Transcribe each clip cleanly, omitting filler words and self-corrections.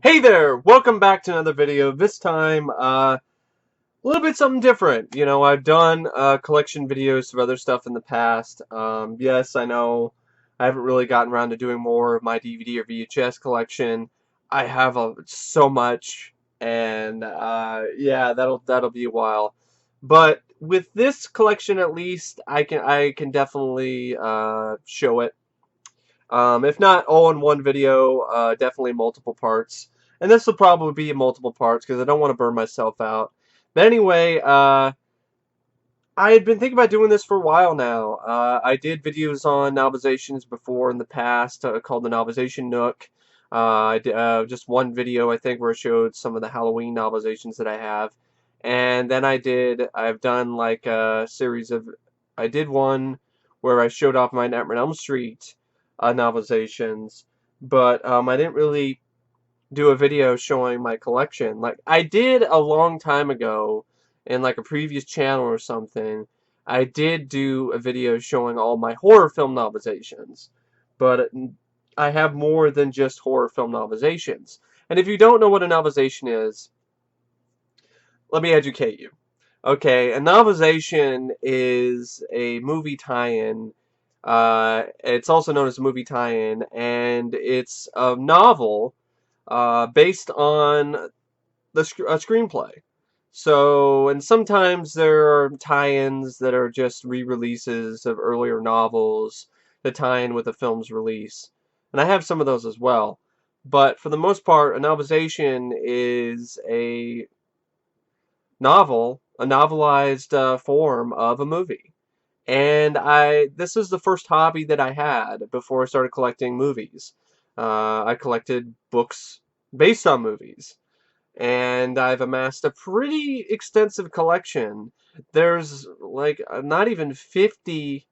Hey there! Welcome back to another video. This time, a little bit something different. I've done collection videos of other stuff in the past. Yes, I know I haven't really gotten around to doing more of my DVD or VHS collection. I have so much, and yeah, that'll be a while. But with this collection, at least, I can definitely show it. If not all in one video, definitely multiple parts. And this will probably be in multiple parts because I don't want to burn myself out. But anyway, I had been thinking about doing this for a while now. I did videos on novelizations before in the past called the Novelization Nook. I did just one video, I think, where I showed some of the Halloween novelizations that I have. And then I've done like a series of, I did one where I showed off my Nightmare on Elm Street novelizations, but I didn't really do a video showing my collection. Like I did a long time ago in like a previous channel or something. I did do a video showing all my horror film novelizations, but I have more than just horror film novelizations. And if you don't know what a novelization is, let me educate you. Okay, a novelization is a movie tie-in. It's also known as a movie tie-in, and it's a novel based on a screenplay. So, and sometimes there are tie-ins that are just re-releases of earlier novels that tie in with the film's release. And I have some of those as well. But for the most part, a novelization is a novel, a novelized form of a movie. And this is the first hobby that I had before I started collecting movies. I collected books based on movies, and I've amassed a pretty extensive collection. There's like not even 50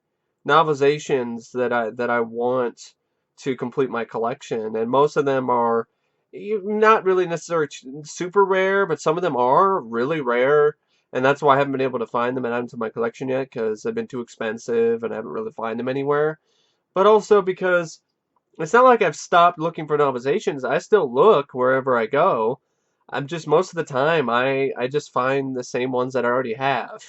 novelizations that I want to complete my collection, and most of them are not really necessarily super rare, but some of them are really rare, and that's why I haven't been able to find them and add them to my collection yet because they've been too expensive and I haven't really find them anywhere. But also because it's not like I've stopped looking for novelizations. I still look wherever I go. I'm just most of the time I just find the same ones that I already have.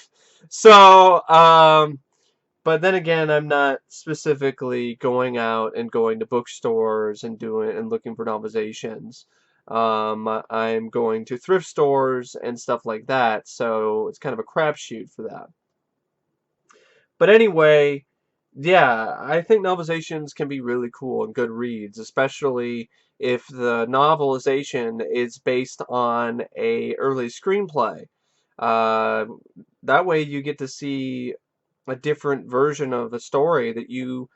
So, but then again, I'm not specifically going out and going to bookstores and doing and looking for novelizations. I'm going to thrift stores and stuff like that, so it's kind of a crapshoot for that. But anyway, yeah, I think novelizations can be really cool and good reads, especially if the novelization is based on a early screenplay. Uh, that way you get to see a different version of a story that you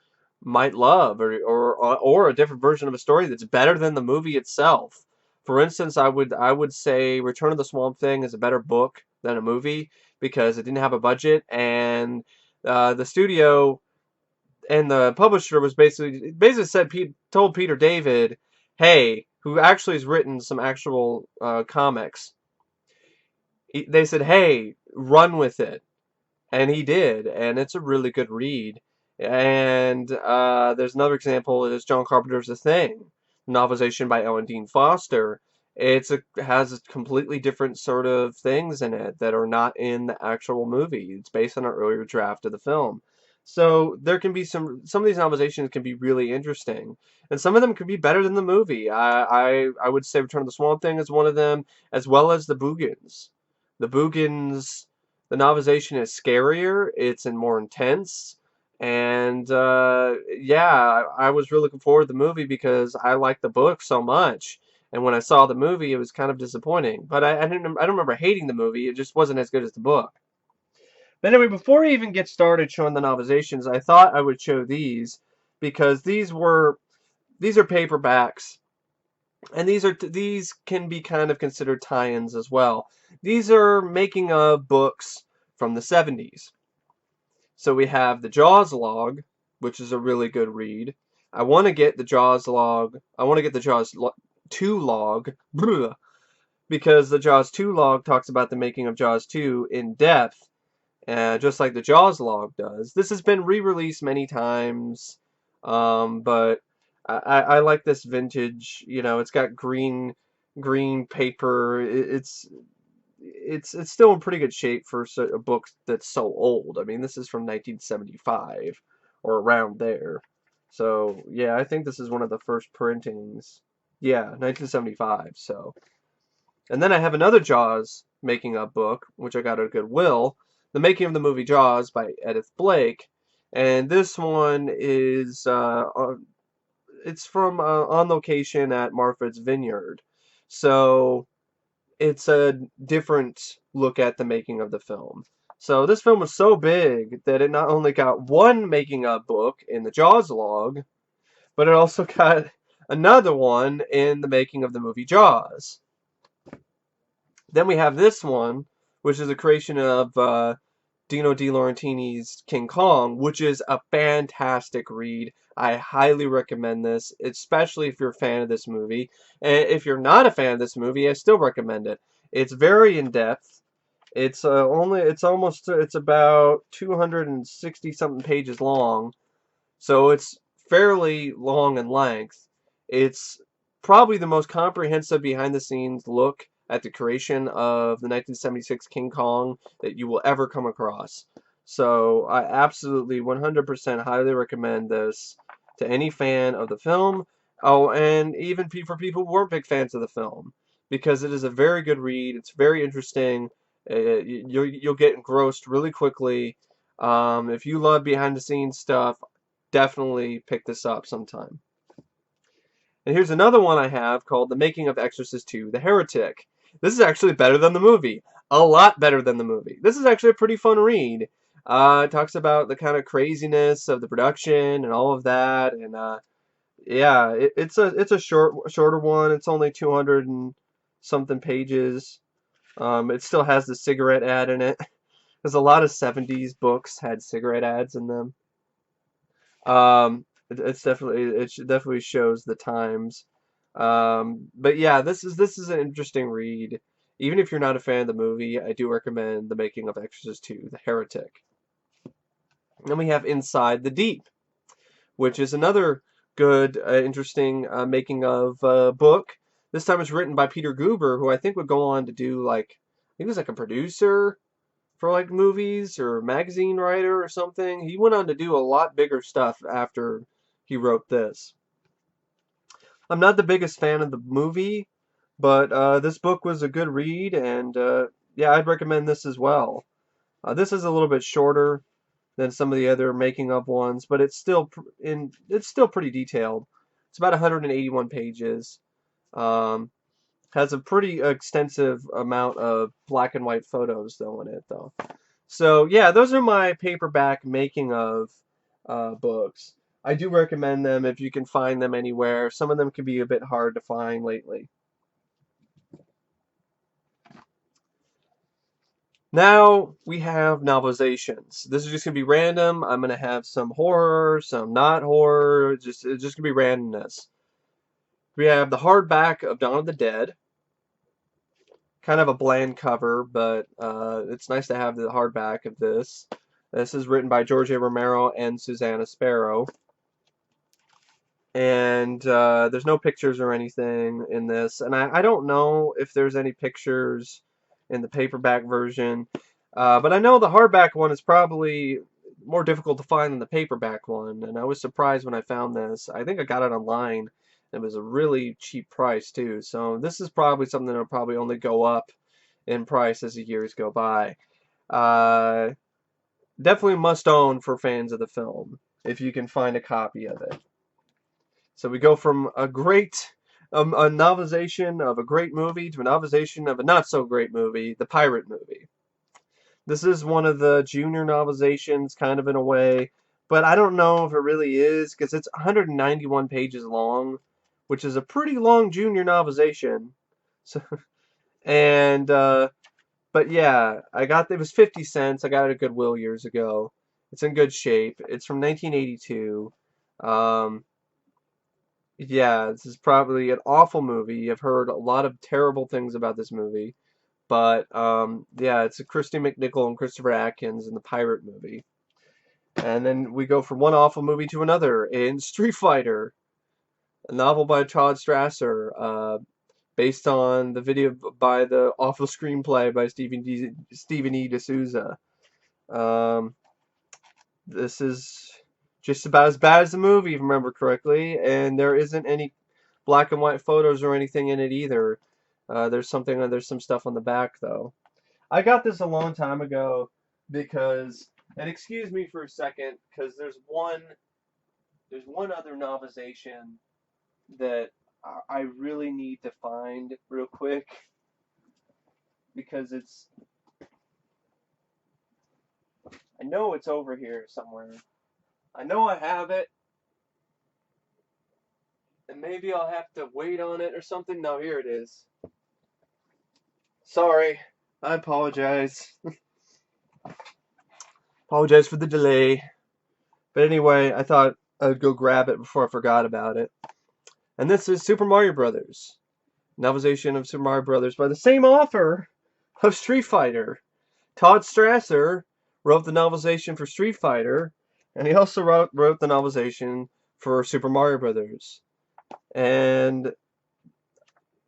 might love, or a different version of a story that's better than the movie itself. For instance, I would say Return of the Swamp Thing is a better book than a movie because it didn't have a budget, and the studio and the publisher was basically said told Peter David, hey, who actually has written some actual comics. They said, hey, run with it, and he did, and it's a really good read. And there's another example is John Carpenter's The Thing, novelization by Ellen Dean Foster. Has a completely different sort of things in it that are not in the actual movie. It's based on an earlier draft of the film. So there can be some of these novelizations can be really interesting, and some of them can be better than the movie. I would say Return of the Swamp Thing is one of them, as well as the Boogans. The Boogans, the novelization is scarier, it's more intense, and yeah, I was really looking forward to the movie because I liked the book so much. And when I saw the movie, it was kind of disappointing. But I don't remember hating the movie. It just wasn't as good as the book. But anyway, before I even get started showing the novelizations, I thought I would show these because these are paperbacks, and these can be kind of considered tie-ins as well. These are making of books from the 70s. So we have the Jaws log, which is a really good read. I want to get the Jaws log. I want to get the Jaws 2 log, because the Jaws 2 log talks about the making of Jaws 2 in depth, just like the Jaws log does. This has been re-released many times, but I like this vintage. It's got green. green paper. It's still in pretty good shape for a book that's so old. I mean, this is from 1975 or around there. So, yeah, I think this is one of the first printings. Yeah, 1975. So, and then I have another Jaws making of book, which I got at Goodwill, The Making of the Movie Jaws by Edith Blake. And this one is it's from on location at Martha's Vineyard. So, it's a different look at the making of the film. So this film was so big that it not only got one making of book in the Jaws log, but it also got another one in the making of the movie Jaws. Then we have this one, which is a creation of Dino De Laurentiis' King Kong, which is a fantastic read. I highly recommend this, especially if you're a fan of this movie. And if you're not a fan of this movie, I still recommend it. It's very in-depth. It's it's about 260 something pages long, so it's fairly long in length. It's probably the most comprehensive behind-the-scenes look at the creation of the 1976 King Kong that you will ever come across. So I absolutely 100% highly recommend this to any fan of the film. Oh, and even for people who weren't big fans of the film, because it is a very good read. It's very interesting. You'll get engrossed really quickly. If you love behind-the-scenes stuff, definitely pick this up sometime. And here's another one I have called The Making of Exorcist II: The Heretic. This is actually better than the movie. A lot better than the movie. This is actually a pretty fun read. It talks about the kind of craziness of the production and all of that, and yeah, it's a shorter one. It's only 200 and something pages. It still has the cigarette ad in it. Because a lot of 70s books had cigarette ads in them. It definitely shows the times. But yeah, this is an interesting read. Even if you're not a fan of the movie, I do recommend The Making of Exorcist II: The Heretic. Then we have Inside the Deep, which is another good, interesting making of book. This time it's written by Peter Guber, who I think would go on to do like, I think he was like a producer for like movies or magazine writer or something. He went on to do a lot bigger stuff after he wrote this. I'm not the biggest fan of the movie, but this book was a good read, and yeah, I'd recommend this as well. This is a little bit shorter than some of the other making of ones, but it's still pretty detailed. It's about 181 pages. Um, has a pretty extensive amount of black and white photos though in it though. So yeah, those are my paperback making of books. I do recommend them if you can find them anywhere. Some of them can be a bit hard to find lately. Now we have novelizations. This is just gonna be random. I'm gonna have some horror, some not horror. It's just gonna be randomness. We have the hardback of Dawn of the Dead. Kind of a bland cover, but it's nice to have the hardback of this. This is written by George A. Romero and Susanna Sparrow. And there's no pictures or anything in this. And I don't know if there's any pictures in the paperback version. But I know the hardback one is probably more difficult to find than the paperback one. And I was surprised when I found this. I think I got it online. It was a really cheap price too. So this is probably something that'll probably only go up in price as the years go by. Uh, Definitely must own for fans of the film if you can find a copy of it. So we go from a novelization of a great movie to a novelization of a not so great movie, The Pirate Movie. This is one of the junior novelizations, kind of in a way, but I don't know if it really is because it's 191 pages long, which is a pretty long junior novelization. So, and but yeah, it was 50 cents. I got it at Goodwill years ago. It's in good shape. It's from 1982. Yeah, this is probably an awful movie. I've heard a lot of terrible things about this movie. But yeah, it's a Christy McNichol and Christopher Atkins in the Pirate Movie. And then we go from one awful movie to another in Street Fighter, a novel by Todd Strasser. based on the video by the awful screenplay by Stephen E. D'Souza. Um, this is just about as bad as the movie, if I remember correctly, and there isn't any black and white photos or anything in it either. There's some stuff on the back though. I got this a long time ago because, and excuse me for a second, because there's one other novelization that I really need to find real quick because I know it's over here somewhere. I know I have it, and maybe I'll have to wait on it or something. No, here it is. Sorry, I apologize. Apologize for the delay. But anyway, I thought I'd go grab it before I forgot about it. And this is Super Mario Brothers. Novelization of Super Mario Brothers by the same author of Street Fighter. Todd Strasser wrote the novelization for Street Fighter, and he also wrote the novelization for Super Mario Brothers. And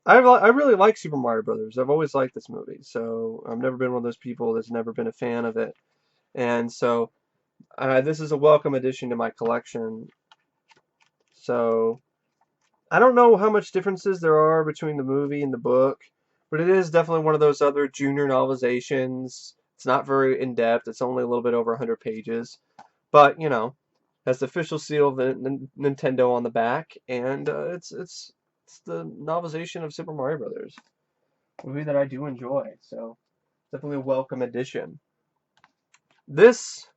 I really like Super Mario Brothers. I've always liked this movie, so I've never been one of those people that's never been a fan of it. And so this is a welcome addition to my collection. So I don't know how much differences there are between the movie and the book, but it is definitely one of those other junior novelizations. It's not very in-depth. It's only a little bit over 100 pages. But, you know, has the official seal of Nintendo on the back, and it's the novelization of Super Mario Brothers. A movie that I do enjoy, so definitely a welcome addition. This,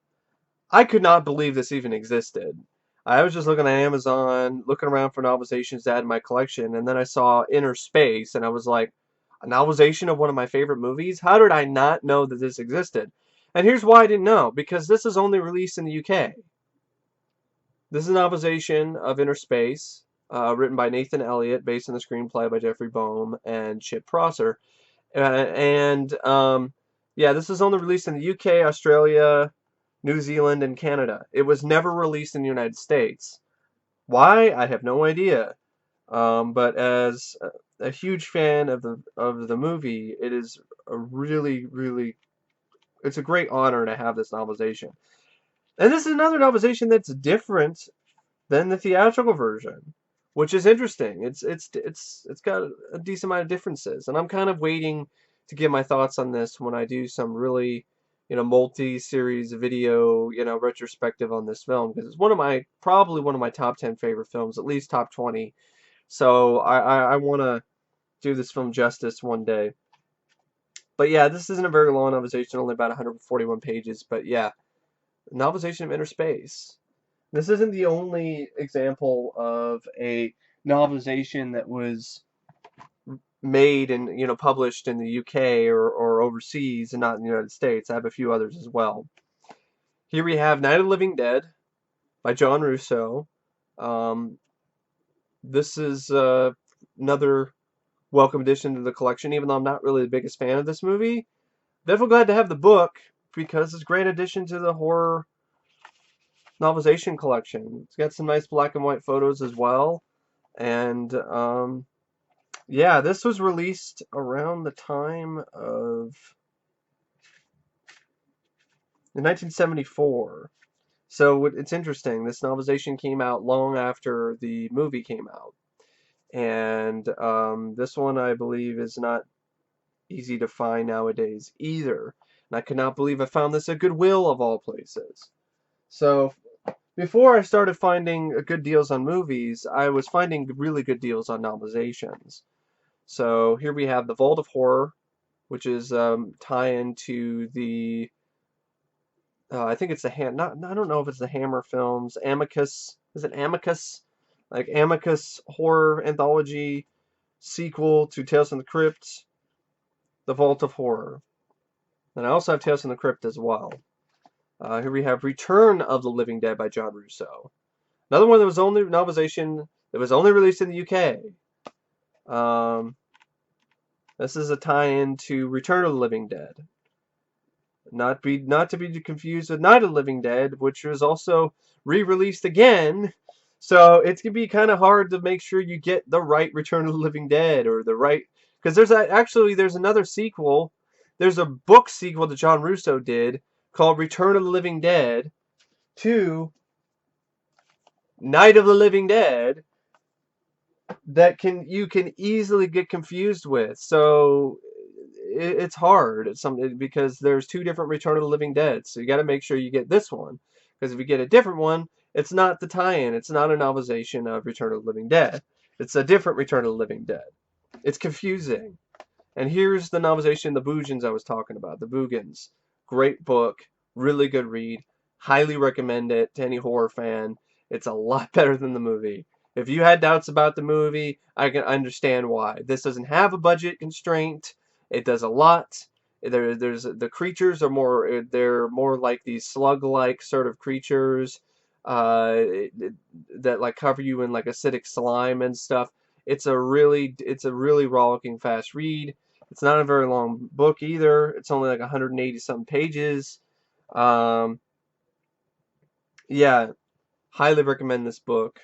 I could not believe this even existed. I was just looking at Amazon, looking around for novelizations to add in my collection, and then I saw Inner Space, and I was like, a novelization of one of my favorite movies? How did I not know that this existed? And here's why I didn't know, because this is only released in the UK. This is a novelization of Inner Space, written by Nathan Elliott, based on the screenplay by Jeffrey Boehm and Chip Prosser. Yeah, this is only released in the UK, Australia, New Zealand, and Canada. It was never released in the United States. Why? I have no idea. But as a huge fan of the movie, it is a really it's a great honor to have this novelization. And this is another novelization that's different than the theatrical version, which is interesting. It's got a decent amount of differences, and I'm kind of waiting to give my thoughts on this when I do some really, multi-series video, retrospective on this film, because it's probably one of my top 10 favorite films, at least top 20. So I want to do this film justice one day. But yeah, this isn't a very long novelization, only about 141 pages. But yeah, novelization of Inner Space. This isn't the only example of a novelization that was made and published in the UK or overseas and not in the United States. I have a few others as well. Here we have Night of the Living Dead by John Russo. This is another welcome addition to the collection, even though I'm not really the biggest fan of this movie. Definitely glad to have the book because it's a great addition to the horror novelization collection. It's got some nice black and white photos as well. And yeah, this was released around the time of 1974. So it's interesting. This novelization came out long after the movie came out. And this one, I believe, is not easy to find nowadays either. And I could not believe I found this at Goodwill of all places. So before I started finding good deals on movies, I was finding really good deals on novelizations. So here we have The Vault of Horror, which is tie-in to the I think it's the I don't know if it's the Hammer Films. Amicus. Is it Amicus? Like Amicus horror anthology sequel to Tales from the Crypt. The Vault of Horror. And I also have Tales from the Crypt as well. Here we have Return of the Living Dead by John Russo. Another one that was only novelization that was only released in the UK. This is a tie-in to Return of the Living Dead. Not to be confused with Night of the Living Dead, which was also re-released again So it's gonna be kind of hard to make sure you get the right Return of the Living Dead or the right, because there's another sequel. There's a book sequel that John Russo did called Return of the Living Dead to Night of the Living Dead that you can easily get confused with. So it's hard. It's something because there's two different Return of the Living Dead. So you got to make sure you get this one, because if you get a different one, it's not the tie-in. It's not a novelization of Return of the Living Dead. It's a different Return of the Living Dead. It's confusing. And here's the novelization, The Boogans I was talking about. The Boogans. Great book. Really good read. Highly recommend it to any horror fan. It's a lot better than the movie. If you had doubts about the movie, I can understand why. This doesn't have a budget constraint. It does a lot. There's the creatures are more, they're more like these slug-like sort of creatures uh, that like cover you in like acidic slime and stuff. It's a really rollicking fast read. It's not a very long book either. It's only like 180 some pages. Um, yeah, highly recommend this book.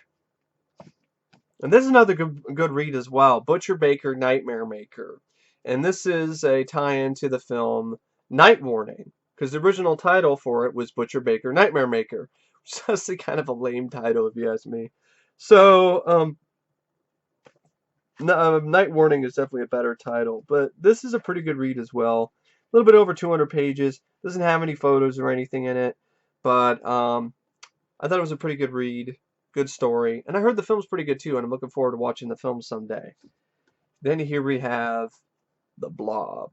And this is another good read as well. Butcher Baker, Nightmare Maker. And this is a tie-in to the film Night Warning, because the original title for it was Butcher Baker, Nightmare Maker, which is honestly kind of a lame title if you ask me. So, Night Warning is definitely a better title, but this is a pretty good read as well. A little bit over 200 pages. Doesn't have any photos or anything in it, but I thought it was a pretty good read, good story, and I heard the film's pretty good too, and I'm looking forward to watching the film someday. Then here we have The Blob.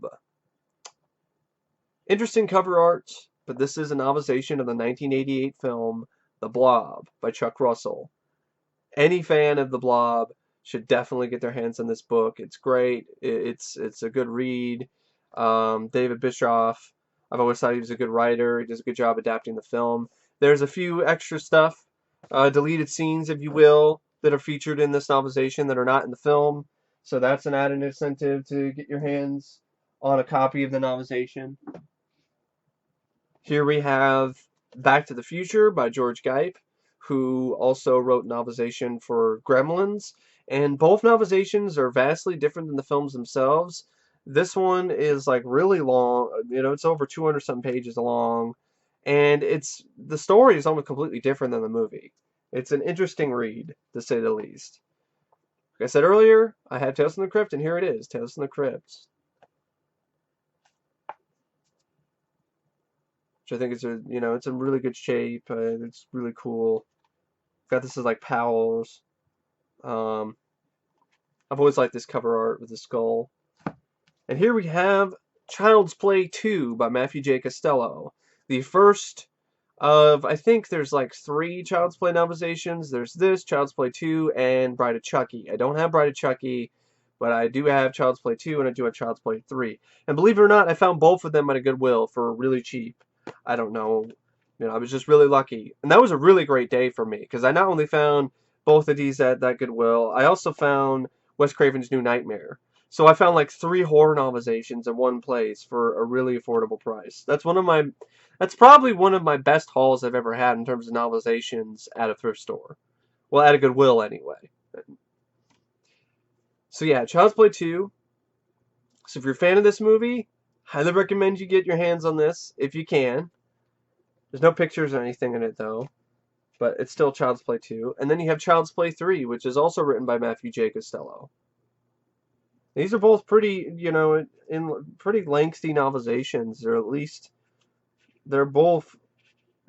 Interesting cover art, but this is a novelization of the 1988 film The Blob by Chuck Russell. Any fan of The Blob should definitely get their hands on this book. It's great. It's a good read. David Bischoff, I've always thought he was a good writer. He does a good job adapting the film. There's a few extra stuff, deleted scenes, if you will, that are featured in this novelization that are not in the film. So that's an added incentive to get your hands on a copy of the novelization. Here we have Back to the Future by George Geip, who also wrote novelization for Gremlins. And both novelizations are vastly different than the films themselves. This one is like really long, it's over 200 some pages long, and the story is almost completely different than the movie. It's an interesting read, to say the least. Like I said earlier, I had Tales from the Crypt, and here it is, Tales from the Crypt. Which I think is it's in really good shape. It's really cool. Got this as like Powell's. I've always liked this cover art with the skull. And here we have Child's Play 2 by Matthew J. Costello. The first of, I think there's like 3 Child's Play novelizations. There's this, Child's Play 2, and Bride of Chucky. I don't have Bride of Chucky, but I do have Child's Play 2 and I do have Child's Play 3. And believe it or not, I found both of them at a Goodwill for really cheap. I don't know. I was just really lucky. And that was a really great day for me, because I not only found both of these at that Goodwill, I also found Wes Craven's New Nightmare. So I found like 3 horror novelizations in one place for a really affordable price. That's probably one of my best hauls I've ever had in terms of novelizations at a thrift store. Well, at a Goodwill anyway. So yeah, Child's Play 2. So if you're a fan of this movie, highly recommend you get your hands on this if you can. There's no pictures or anything in it though, but it's still Child's Play 2. And then you have Child's Play 3, which is also written by Matthew J. Costello. These are both pretty, in pretty lengthy novelizations. They're both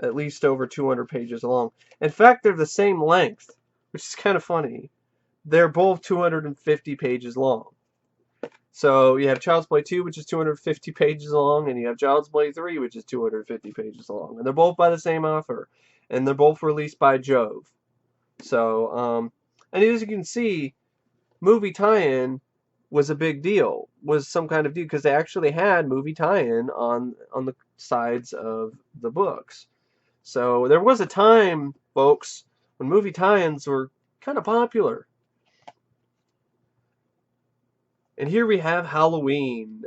at least over 200 pages long. In fact, they're the same length, which is kind of funny. They're both 250 pages long. So you have Child's Play 2, which is 250 pages long, and you have Child's Play 3, which is 250 pages long. And they're both by the same author. And they're both released by Jove. So, and as you can see, movie tie-in was a big deal, was some kind of deal, because they actually had movie tie-in on the sides of the books. So there was a time, folks, when movie tie-ins were kind of popular. And here we have Halloween.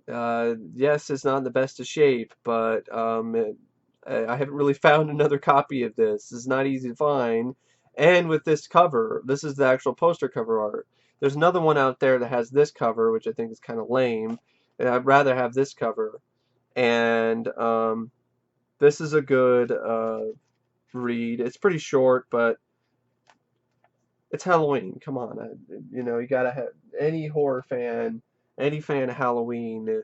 Yes, it's not in the best of shape, but I haven't really found another copy of this. It's not easy to find, And with this cover, this is the actual poster cover art. There's another one out there that has this cover, which I think is kind of lame. And I'd rather have this cover. And this is a good read. It's pretty short, but it's Halloween. Come on, you gotta have any horror fan, any fan of Halloween.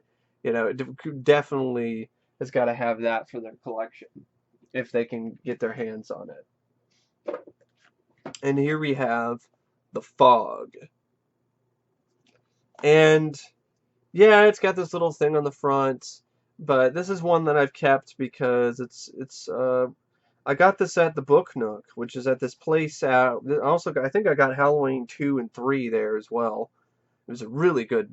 Definitely has got to have that for their collection if they can get their hands on it. And here we have The Fog. And yeah, it's got this little thing on the front, but this is one that I've kept because it's I got this at the Book Nook, which is at this place out. Also, I think I got Halloween 2 and 3 there as well. It was a really good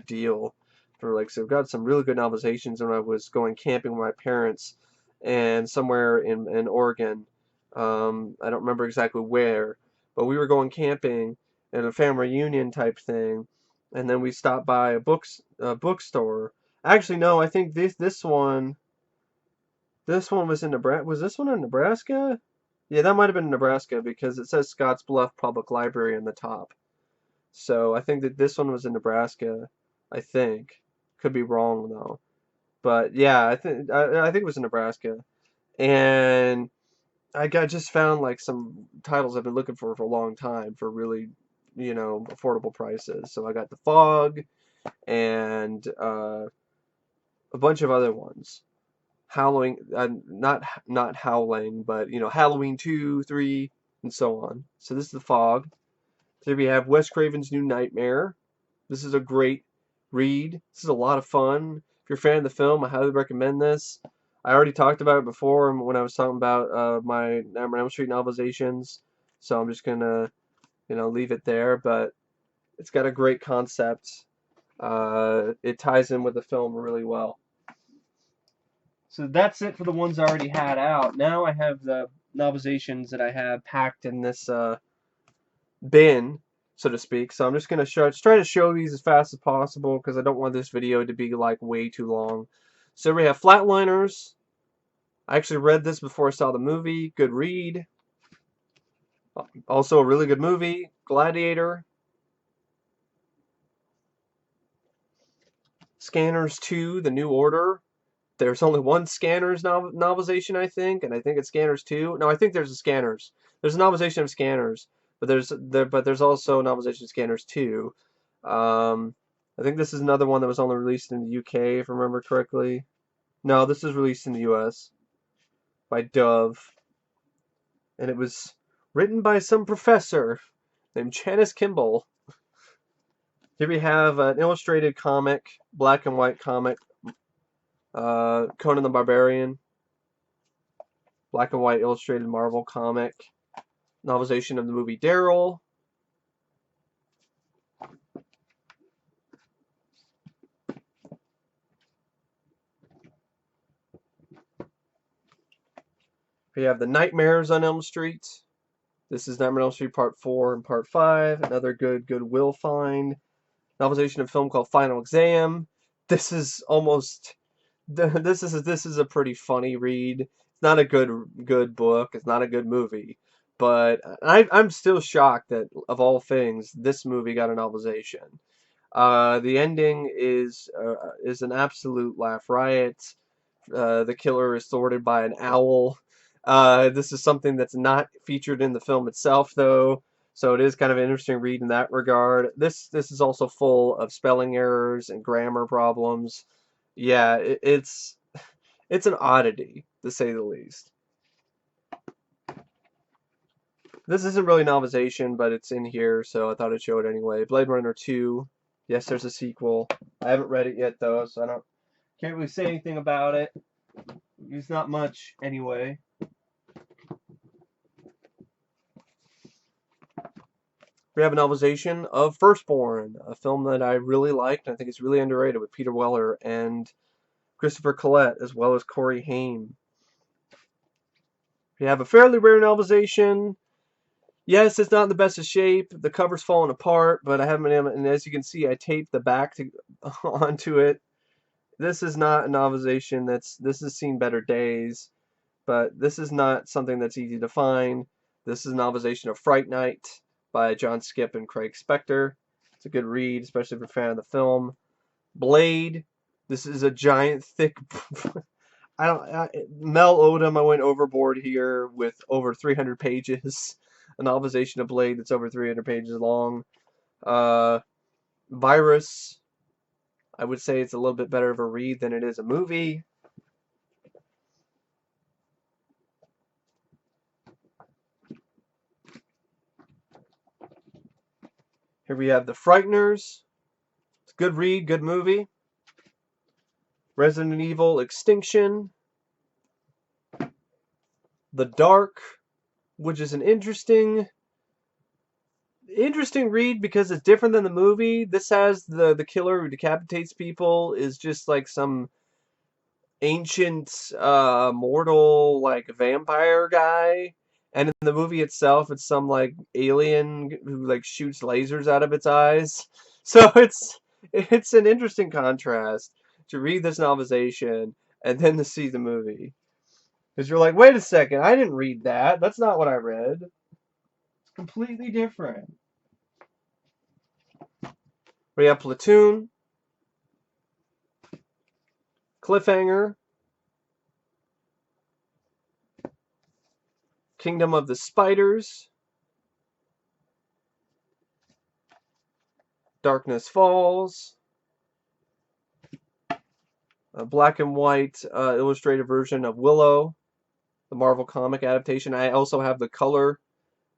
deal for so I've got some really good novelizations when I was going camping with my parents and somewhere in Oregon. I don't remember exactly where, but we were going camping in a family reunion type thing, and then we stopped by a bookstore. Actually, no, I think this one was in Nebraska. Was this one in Nebraska? Yeah, that might have been Nebraska because it says Scotts Bluff Public Library on the top. So I think that this one was in Nebraska. I think. Could be wrong though. But yeah, I think it was in Nebraska. And just found some titles I've been looking for a long time for really, affordable prices. So I got The Fog and a bunch of other ones. Howling, not Howling, but Halloween 2, 3, and so on. So this is The Fog. Here we have Wes Craven's New Nightmare. This is a great read. This is a lot of fun. If you're a fan of the film, I highly recommend this. I already talked about it before when I was talking about my Nightmare on Elm Street novelizations, so I'm just gonna leave it there. But it's got a great concept. It ties in with the film really well. So that's it for the ones I already had out. Now I have the novelizations that I have packed in this bin, so to speak. So I'm just gonna try to show these as fast as possible because I don't want this video to be way too long. So we have Flatliners. I actually read this before I saw the movie. Good read. Also a really good movie. Gladiator. Scanners 2, The New Order. There's only one Scanners novelization, I think, and I think it's Scanners 2. No, I think there's a Scanners. There's a novelization of Scanners, but there's also a novelization of Scanners 2. I think this is another one that was only released in the UK, if I remember correctly. No, this is released in the US by Dove, and it was written by some professor named Janice Kimball. Here we have an illustrated comic, black and white comic, Conan the Barbarian, black and white illustrated Marvel comic, novelization of the movie Daryl. We have the Nightmares on Elm Street. This is Nightmare on Elm Street Part 4 and Part 5. Another good Will find. Novelization of a film called Final Exam. This is almost this is a pretty funny read. It's not a good book. It's not a good movie, but I'm still shocked that of all things, this movie got a novelization. The ending is an absolute laugh riot. The killer is thwarted by an owl. This is something that's not featured in the film itself, though, so it is kind of an interesting read in that regard. This is also full of spelling errors and grammar problems. Yeah, it's an oddity, to say the least. This isn't really novelization, but it's in here, so I thought I'd show it anyway. Blade Runner 2. Yes, there's a sequel. I haven't read it yet, though, so can't really say anything about it. It's not much, anyway. We have a novelization of Firstborn, a film that I really liked, and I think it's really underrated, with Peter Weller and Christopher Collette, as well as Corey Haim. We have a fairly rare novelization. Yes, it's not in the best of shape. The cover's falling apart, but I haven't been able, and as you can see, I taped the back onto it. This is not a novelization this has seen better days, but this is not something that's easy to find. This is a novelization of Fright Night by John Skipp and Craig Spector. It's a good read, especially if you're a fan of the film. Blade. This is a giant, thick. Mel Odom. I went overboard here with over 300 pages. A novelization of Blade that's over 300 pages long. Virus. I would say it's a little bit better of a read than it is a movie. Here we have The Frighteners. It's a good read, good movie. Resident Evil Extinction. The Dark, which is an interesting read because it's different than the movie. This has the killer who decapitates people is just like some ancient mortal like vampire guy, and in the movie itself it's some like alien who like shoots lasers out of its eyes. So it's an interesting contrast to read this novelization and then to see the movie, because you're like, wait a second, I didn't read that, that's not what I read. It's completely different. We have Platoon, Cliffhanger, Kingdom of the Spiders, Darkness Falls, a black and white illustrated version of Willow, the Marvel comic adaptation. I also have the color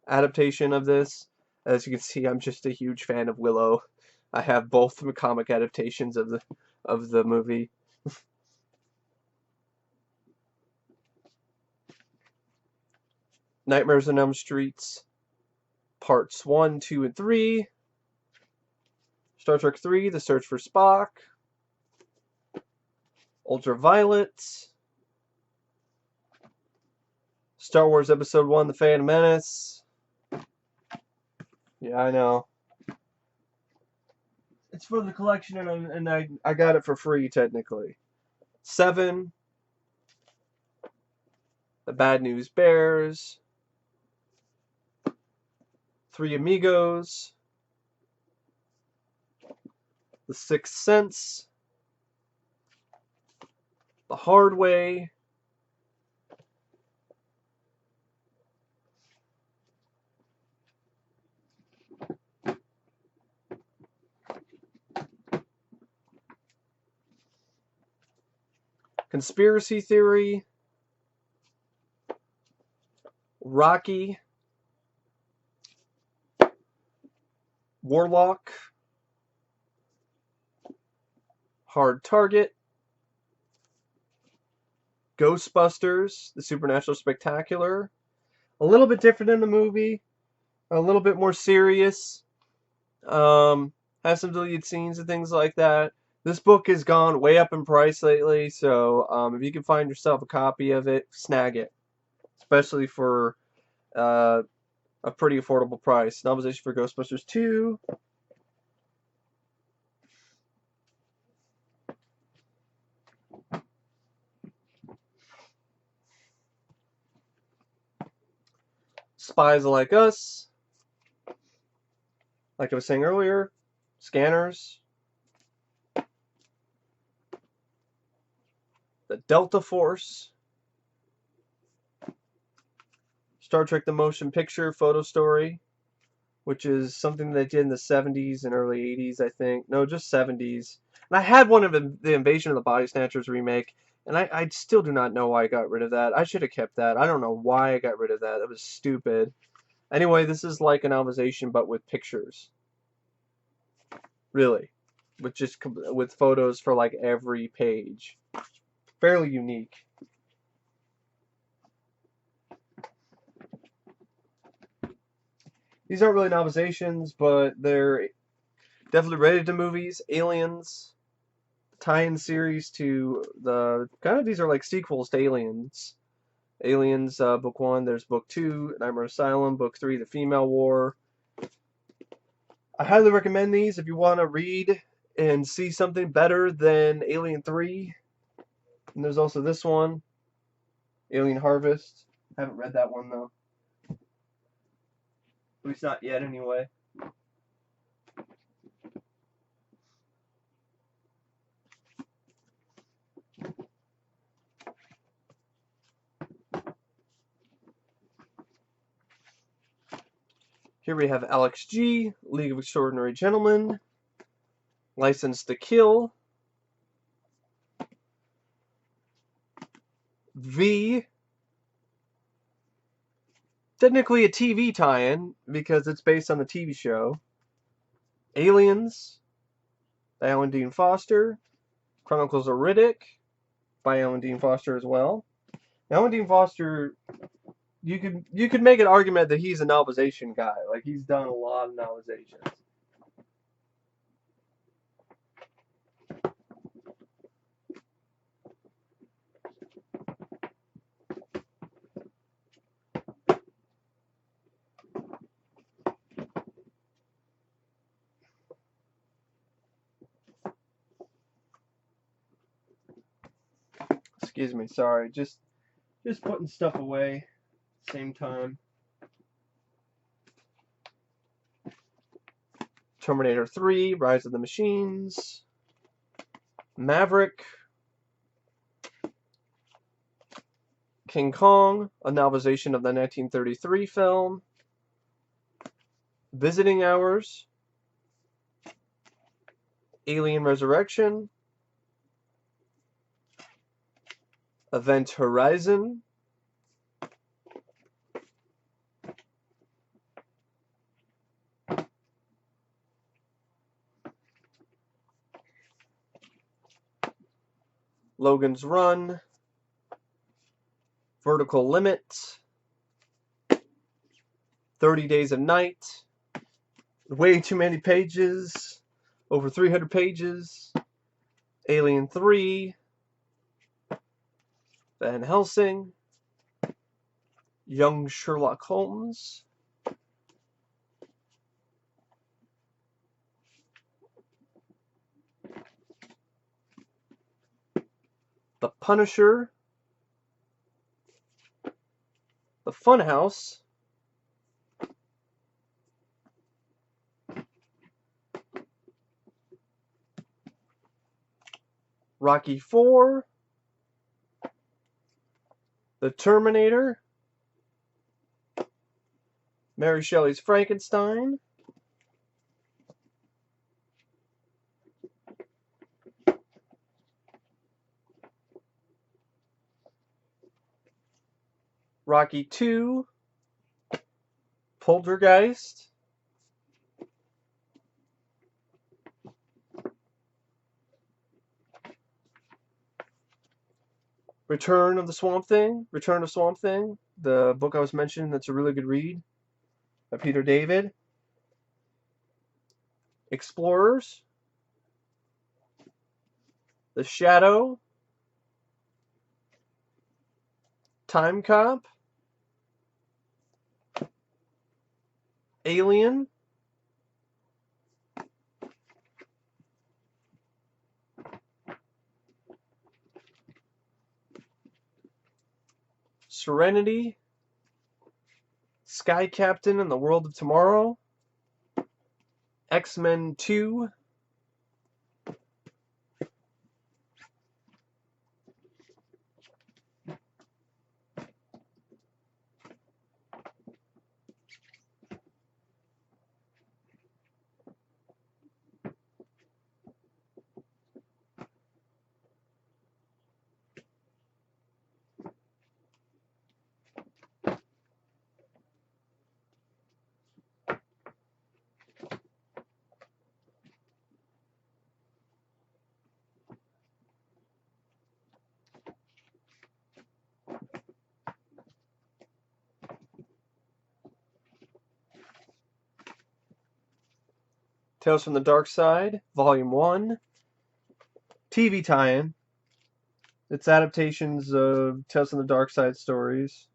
adaptation of this. As you can see, I'm just a huge fan of Willow. I have both the comic adaptations of the movie. Nightmares on Elm Street, Parts 1, 2, and 3. Star Trek 3, The Search for Spock. Ultraviolet. Star Wars Episode 1, The Phantom Menace. Yeah, I know. It's for the collection, and I got it for free, technically. 7. The Bad News Bears. 3 Amigos. The Sixth Sense. The Hard Way. Conspiracy Theory. Rocky. Warlock. Hard Target. Ghostbusters, The Supernatural Spectacular. A little bit different in the movie. A little bit more serious. Has some deleted scenes and things like that. This book has gone way up in price lately, so if you can find yourself a copy of it, snag it. Especially for a pretty affordable price. Novelization for Ghostbusters 2. Spies Like Us. Like I was saying earlier, Scanners. The Delta Force. Star Trek The Motion Picture Photo Story, which is something they did in the 70s and early 80s, I think. No, just 70s. And I had one of the Invasion of the Body Snatchers remake, and I still do not know why I got rid of that. I should have kept that. I don't know why I got rid of that. That was stupid. Anyway, this is like a novelization, but with pictures. Really. With photos for like every page. Fairly unique. These aren't really novelizations, but they're definitely related to movies. Aliens, tie-in series to the these are like sequels to Aliens. Aliens, book 1. There's book 2, Nightmare Asylum. Book 3, The Female War. I highly recommend these if you want to read and see something better than Alien 3. And there's also this one, Alien Harvest. I haven't read that one though. At least not yet, anyway. Here we have Alex G, League of Extraordinary Gentlemen, License to Kill, V, technically a TV tie-in because it's based on the TV show, Aliens, by Alan Dean Foster, Chronicles of Riddick, by Alan Dean Foster as well. Alan Dean Foster, you could make an argument that he's a novelization guy. Like, he's done a lot of novelizations. Excuse me, sorry. Just putting stuff away at the same time. Terminator 3, Rise of the Machines, Maverick, King Kong, a novelization of the 1933 film, Visiting Hours, Alien Resurrection, Event Horizon, Logan's Run, Vertical Limit, 30 Days of Night, way too many pages, over 300 pages, Alien 3, Van Helsing, Young Sherlock Holmes, The Punisher, The Funhouse, Rocky IV, The Terminator, Mary Shelley's Frankenstein, Rocky II, Poltergeist, Return of Swamp Thing, the book I was mentioning that's a really good read by Peter David, Explorers, The Shadow, Time Cop, Alien, Serenity, Sky Captain and the World of Tomorrow, X-Men 2, Tales from the Dark Side, Volume 1, TV tie-in. It's adaptations of Tales from the Dark Side stories.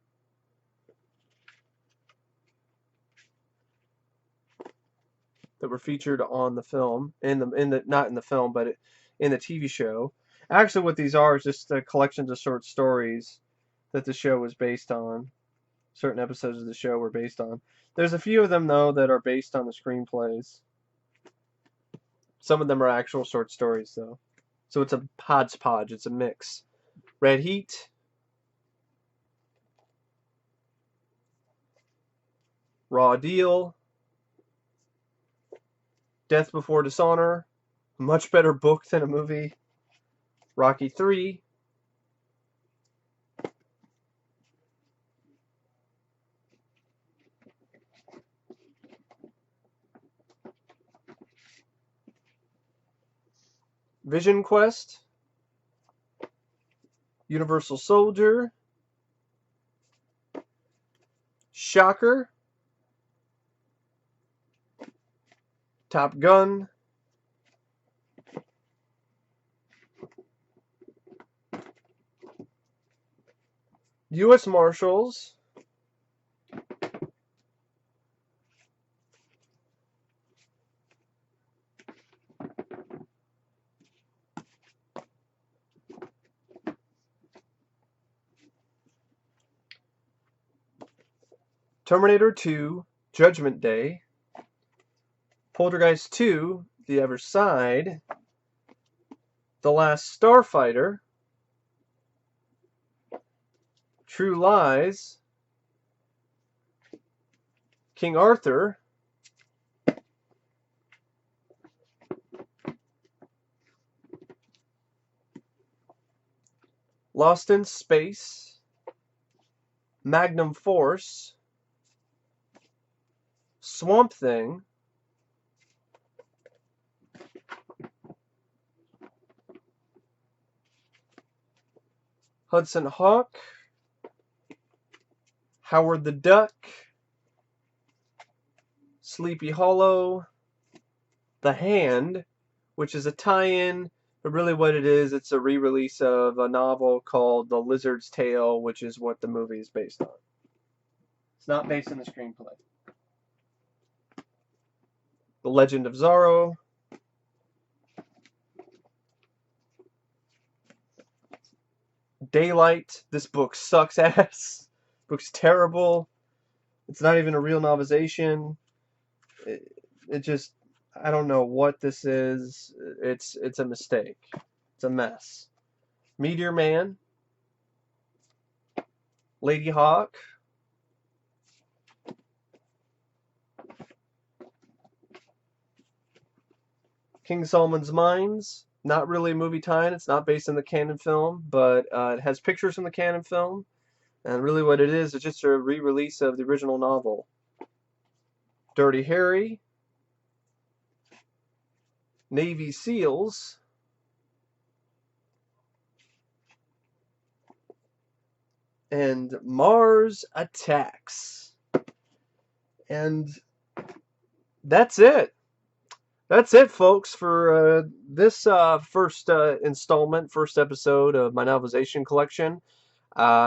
That were featured on the film, not in the film, but in the TV show. Actually, what these are is just collections of short stories that the show was based on. certain episodes of the show were based on. There's a few of them, though, that are based on the screenplays. Some of them are actual short stories, though. So it's a hodgepodge. It's a mix. Red Heat. Raw Deal. Death Before Dishonor. Much better book than a movie. Rocky 3. Vision Quest. Universal Soldier. Shocker. Top Gun. U.S. Marshals. Terminator 2, Judgment Day. Poltergeist 2, The Other Side. The Last Starfighter. True Lies. King Arthur. Lost in Space. Magnum Force. Swamp Thing. Hudson Hawk. Howard the Duck. Sleepy Hollow. The Hand, which is a tie-in, but really what it is, it's a re-release of a novel called The Lizard's Tale, which is what the movie is based on. It's not based on the screenplay. The Legend of Zorro. Daylight. This book sucks ass. Book's terrible. It's not even a real novelization. It just, I don't know what this is. It's a mistake. It's a mess. Meteor Man. Lady Hawk. King Solomon's Mines. Not really a movie tie-in. It's not based on the canon film, but it has pictures from the canon film. And really what it is, it's just a re-release of the original novel. Dirty Harry. Navy SEALs. And Mars Attacks. And that's it. That's it, folks, for this first installment, first episode of my novelization collection.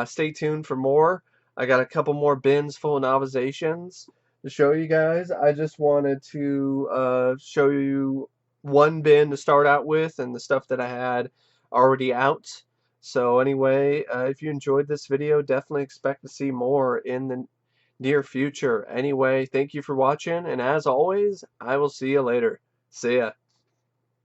Stay tuned for more. I got a couple more bins full of novelizations to show you guys. I just wanted to show you one bin to start out with and the stuff that I had already out. So anyway, if you enjoyed this video, definitely expect to see more in the near future. Anyway, thank you for watching, and as always, I will see you later. See ya.